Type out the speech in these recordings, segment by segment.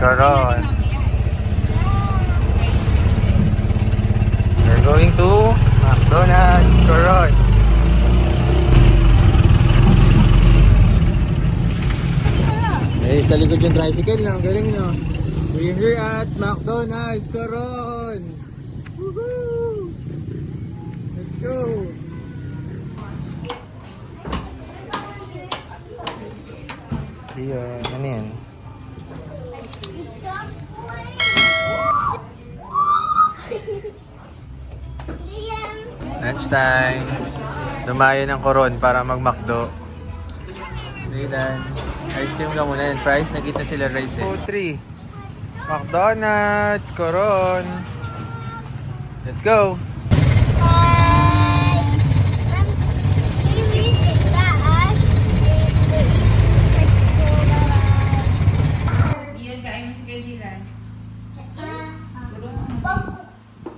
Coron. We're going to McDonald's Coron. Eh, sa likod yung tricycle na. Ang galing, no? We're here at McDonald's Coron. Woohoo! Let's go! Diyan, ano yan? Lunch time. Dumayo ng Coron para mag-McDo. Diyan. Ice cream ka muna yan. Fries, nagkita sila rice eh. 3. McDonald's, Coron. Let's go!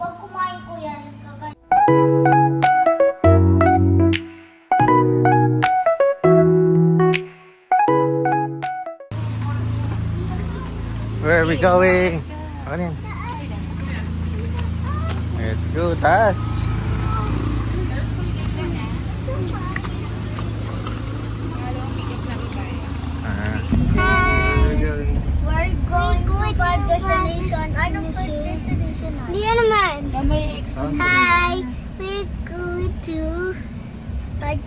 Pag kumain ko yan, Where are we going? Ano yan? Let's go, taas! Hi! We're going to five destination. Anong first destination na? Hindi naman. Hi! We're going to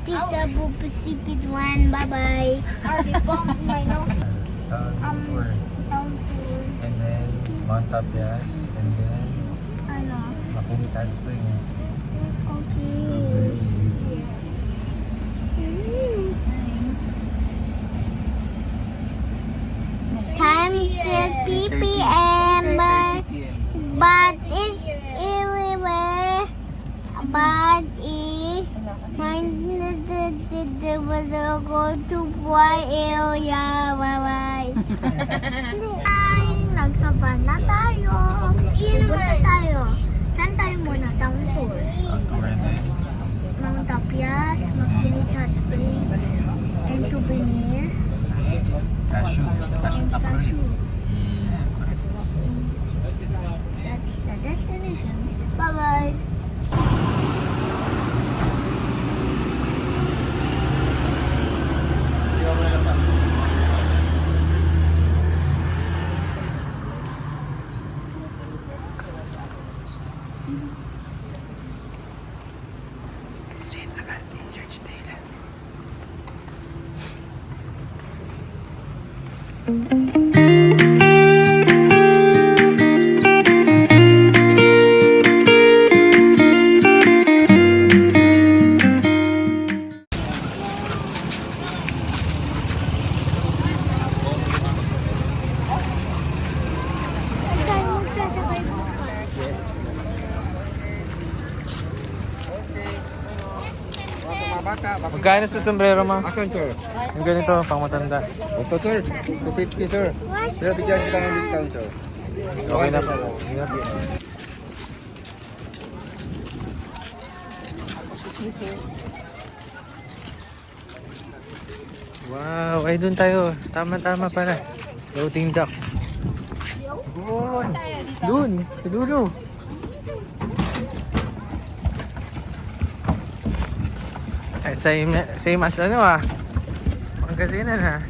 Cebu Pacific 1. Bye-bye. Town tour. Town tour. And then Mount Tapias. And then Ano? Makinita Spring. Okay. Time to PPM, but it's everywhere. But is when the go to boy area. Bye-bye. Ay, nagsaban na tayo. Iinom na tayo. Saan tayo muna? Town tour. Mount Tapias, Makinita Spring, and souvenir. Cashew. And cashew. That's the destination. Bye-bye. St. Augustine Church Taylor. Saan magsasakay mo ka? Magkano sa sombrero mo? Asan, sir? Yung ganito, pang matanda. Ito, sir. 250, sir. Pero bigyan kita ng discount, sir. Okay na po. Wow, ay doon tayo. Tama-tama pala. Floating duck. Doon. Sa dulo. Ay, same as ano ah. Pangasinan ha.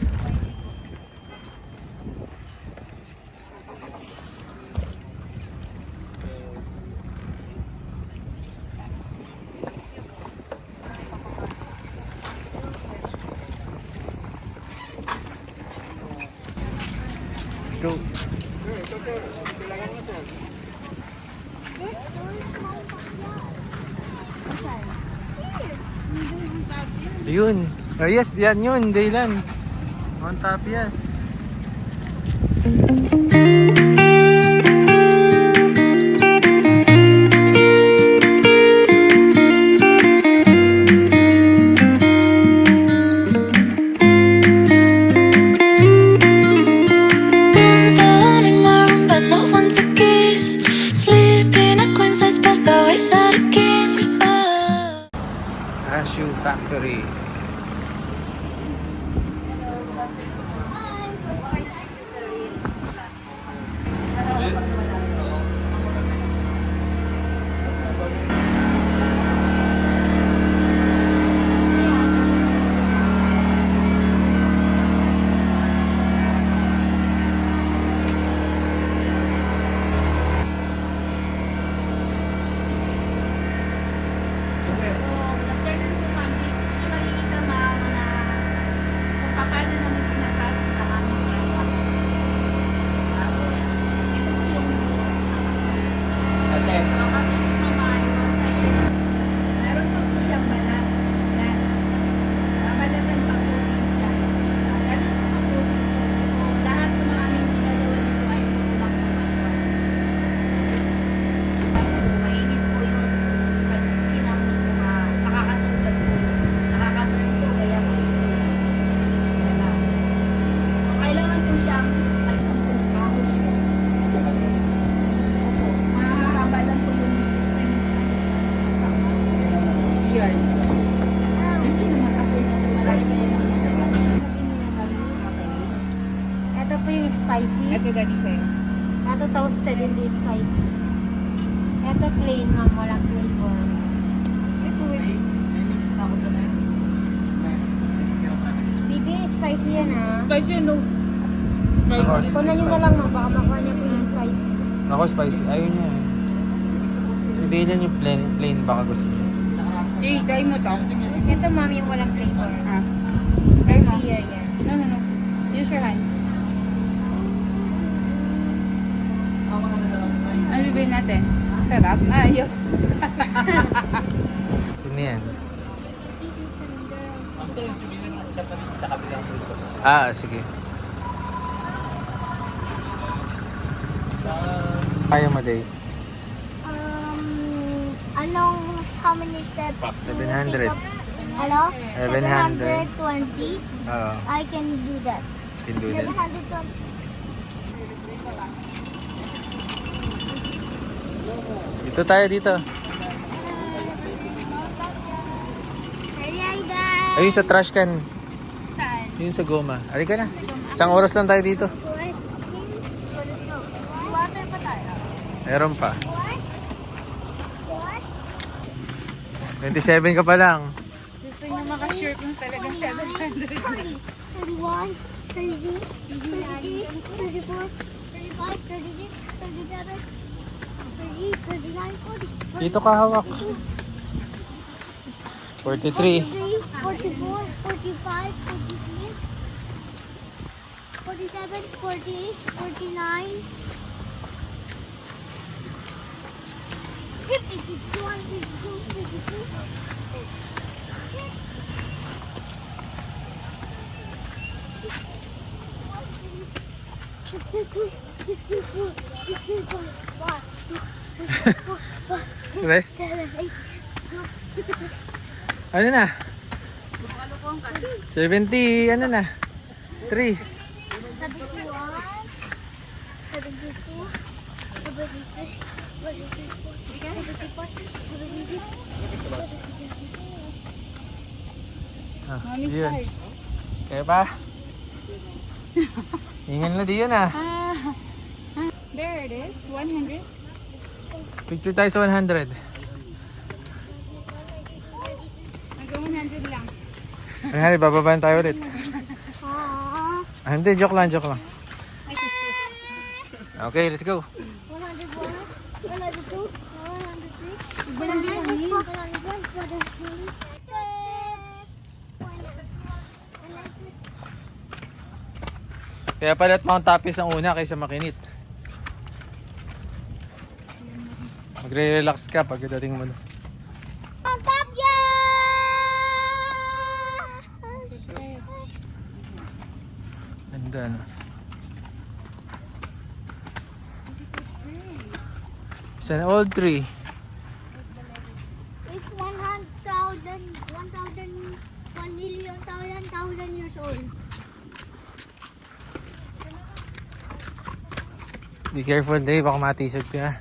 Let's go. Yun. Oh yes, yan yun. Daylan. Mount Tapias. Cashew Factory. Yes. So, kasi ito naman, masaya. Meron pa po siyang balat. Yan. Balatan pa po din siya. So, ganun po ang process. So, lahat ng mga aming ginagawa dito ay lang po manual. So, mainit po yung pag kinamot po nakakasugat po. Nakakasugat po, kaya po ito. So, kailangan po siyang ay 10 kahos siya. Opo, mahahaba lang po yung string sa yan. Hindi naman kasi malaki kayo ng sinabi. Ito po yung spicy. Ito daddy sa'yo. Ito toasted, hindi spicy. Ito plain, ma'am. Walang flavor. May mix na ako doon eh. Bibi, spicy yan ah. Spicy no. Ako, Kunan nyo na lang, ma'am. Baka makuha niya po yung spicy. Ako spicy. Ayaw niya eh. Si Dylan yung plain baka gusto niya. Hey, try mo to. Ito, ma'am, yung walang flavor. Try mo. Clear yan. No. Use your hand. Ano bibili natin? Sarap? Ayok. Sino yan? Ah, sige. Kaya mo, Day. Along how many steps? 700. Hello? 700. 720. Oo, I can do that. can do that. 720. Dito tayo dito. Hi, guys. Ayun sa trash can. Saan? Yun sa goma. Halika na. Isang oras lang tayo dito. Water pa tayo. Meron pa. 27 ka pa lang. Gusto niya maka-shirt yung talaga 700. 31, 32, 33, 34, 35, 36, 37, 38, 39, 40. Dito ka hawak. 43. 43, 44, 45, 46, 47, 48, 49, 50, 51, 52, 53. Rest. Ano na? 70, ano na? 3. 71, 72, 73, 74, 75, Ah, Mami, yun. start. Kaya pa? Ingan na di yun ah. There it is. 100. Picture tayo sa 100. Hanggang 100 lang. Ay, bababaan tayo ulit. Ah, Ah, hindi, joke lang. Okay, let's go. 101, 102, 103, Iba lang din kami. 104, 105. Kaya pala at Mount Tapis ang una kaysa Makinit. Magre-relax ka pagdating mo. Ang tapya! Ganda no. It's an old tree. It's 1,000,000 years old. Be careful, Dave. Baka matisod ka.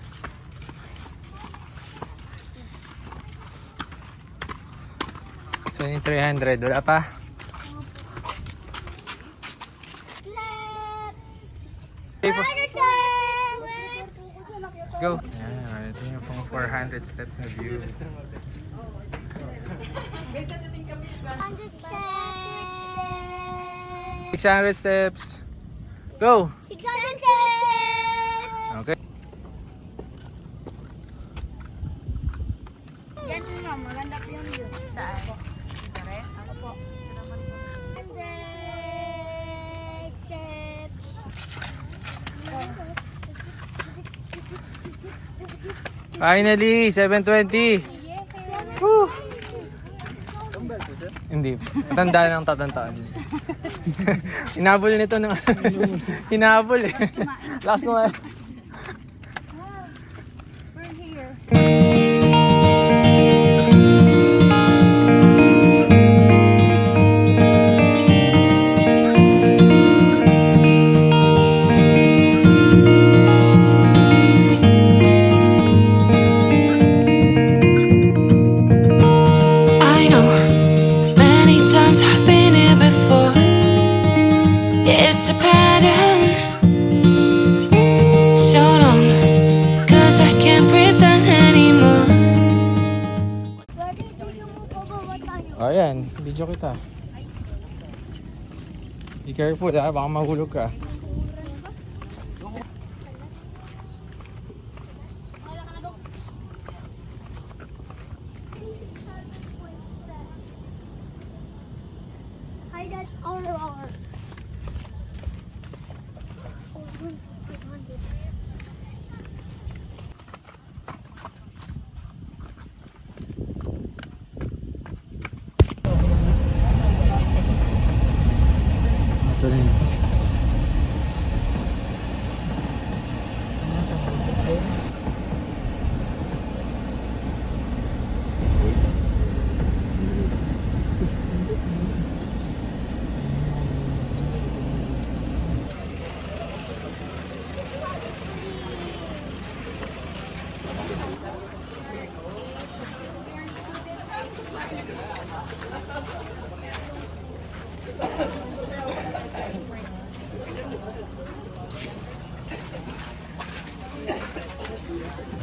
So, yung 300. Wala pa. Dave, let's go. Ayan, ito yung pang 400 steps na view. 100 steps. 600 steps. Go! 600 steps. Okay. Yan po ma'am, maganda po yung view. Saan? Pare? Opo. 100 steps. Finally, 7:20. Woo! Hindi. Tanda ng tatandaan. Hinabol nito ng... Hinabol eh. Lakas ko nga. We're here. I know many times I've been here before. It's a pattern so long, 'cause I can't pretend anymore. Daddy, dito mo bababa tayo. Ayan, video kita. Be careful ha, baka mahulog ka. Hi, Dad. Our. Ito rin.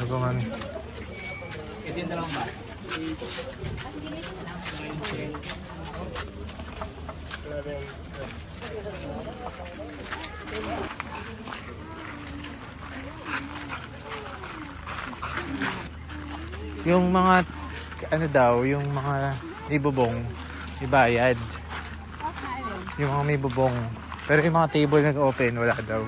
Ako mami. Yung mga ano daw, yung mga may bubong, ibayad. Yung mga may bubong. Pero yung mga table nag-open, wala daw.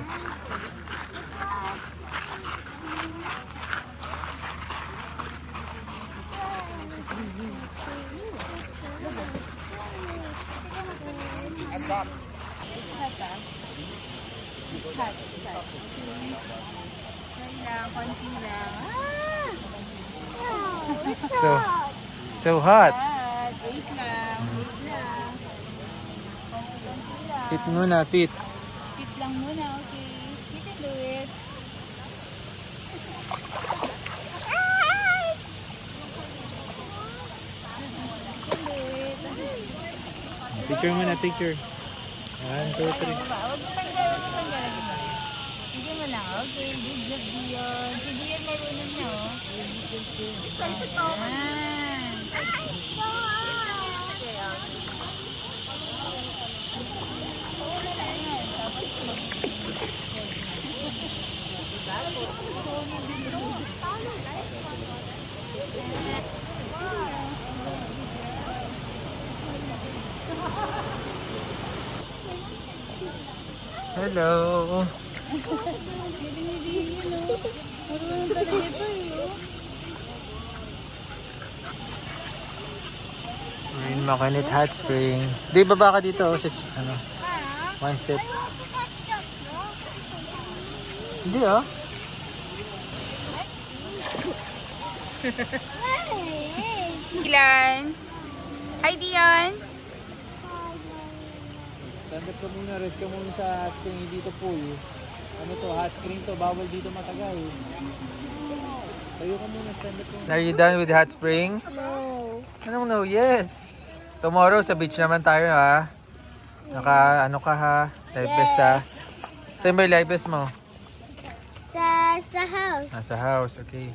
Konti lang. So hot. Wait lang. Fit muna, fit. Sit lang muna, okay? You can do it. Picture muna, picture. 1, 2, 3. Huwag mo tanggalin. Hindi mo lang. Okay, good job, Dion. Si Dion marunong na, oh. Hello. Galing ni Dion, oh. Marunong talaga ito, oh. Marine Makinit Hot Spring. Di baba ka dito, oh, sa ano. One step. Hindi ah. Dilan. Hi, Dion. Stand up ka muna, rest ka muna sa hot spring dito pool. Ano to, hot spring to, bawal dito matagal. Tayo ka muna, stand up ka muna. Are you done with hot spring? No. Anong no? Yes! Tomorrow sa beach naman tayo ha. Naka ano ka ha? Life vest ha? Saan ba yung life vest mo? Sa house. Nasa house, okay.